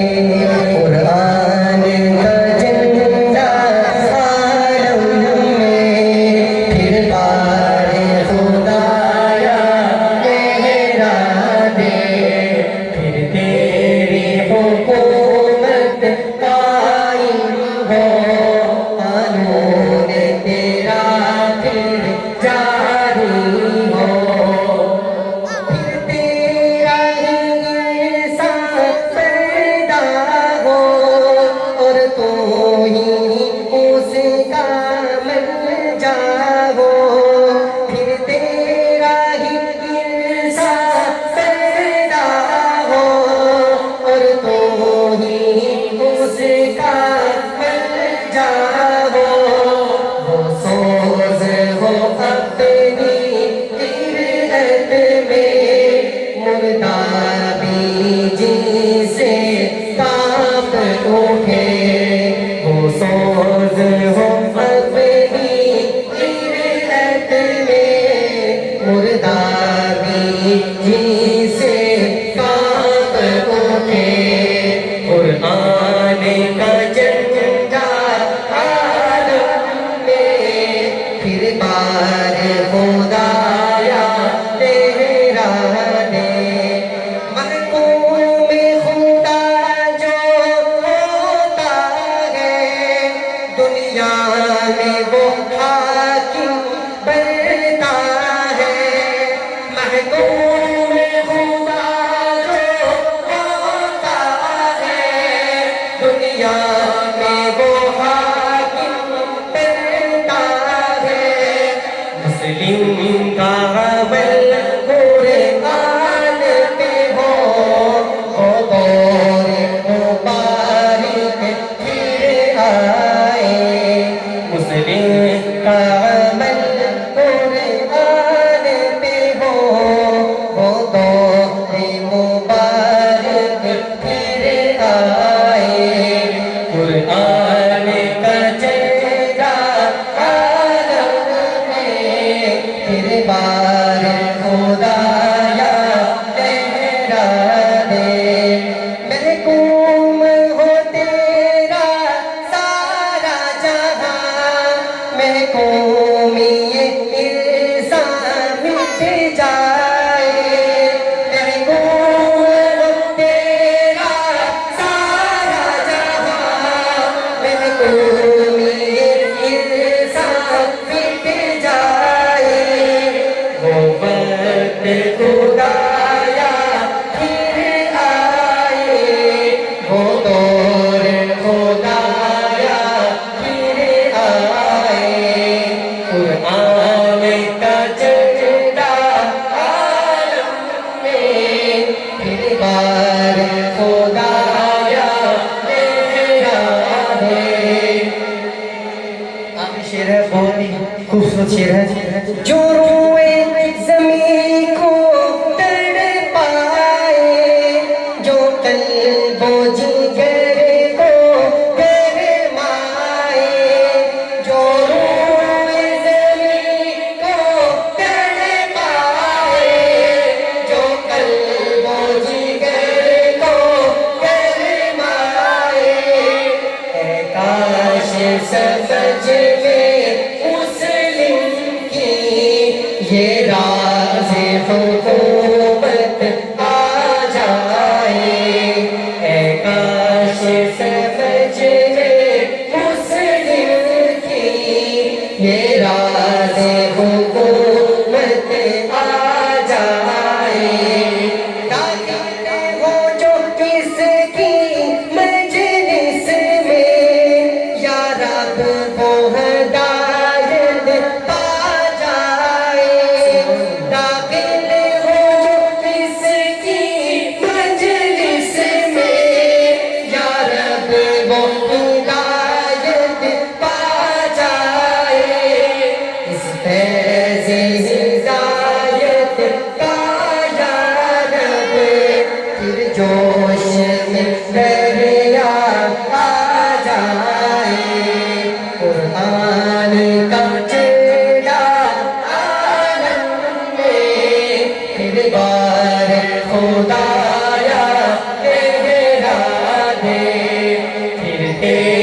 قرآن کا جھنڈا عالم میں پھر بار خدایا لہرا دے، پھر تیری حکومت قائم ہو، قانون تیرا پھر جاری ہو، پھر تیرا ہی ساتھ پیدا ہو اور تو ہی اس کا منجا ہو، پھر تیرا ہی ساتھ پیدا ہو اور تو ہی اس کا منجا ہو، وہ سوز ہو اپنی قربت میں، مردہ بھی جی سے کانپ اٹھے، وہ سوز ہو اپنی قربت میں، مردہ بھی جی سے کانپ اٹھے، قرآن کا جھنڈا عالم میں پھر بار خدایا لہرا دے، محکوم خدا جو ہوتا ہے دنیا میں وہ حاکم بنتا ہے، محکوم خدا جو ہوتا ہے دنیا میں وہ حاکم بنتا ہے، مسلم کا عمل قرآن پہ ہو، وہ دور مبارک پھر آئے، مسلم کا عمل قرآن پہ ہو، وہ دور مبارک پھر آئے، قرآن کا جھنڈا عالم میں پھر بار خدایا لہرا دے، محکوم ہو تیرا سارا جہاں، محکومی انسان مٹ جائے، محکوم ہو تیرا سارا جہاں، محکومی انسان مٹ جائے، وہ وقت خدایا پھر آئے، وہ دور خدایا پھر آئے، قرآن کا جھنڈا عالم میں پھر بار خدایا لہرا دے۔ آخری شعر ہے، بہت ہی خوبصورت شعر ہے، جو روئے زمین کو تڑپائے، جو قلب و جگر کو گرمائے، جو روئے زمین کو تڑپائے، جو قلب و جگر کو گرمائے، اے کاش سمجھ میں مسلم کی یہ راز حکومت آ جائے، اے کاش ہے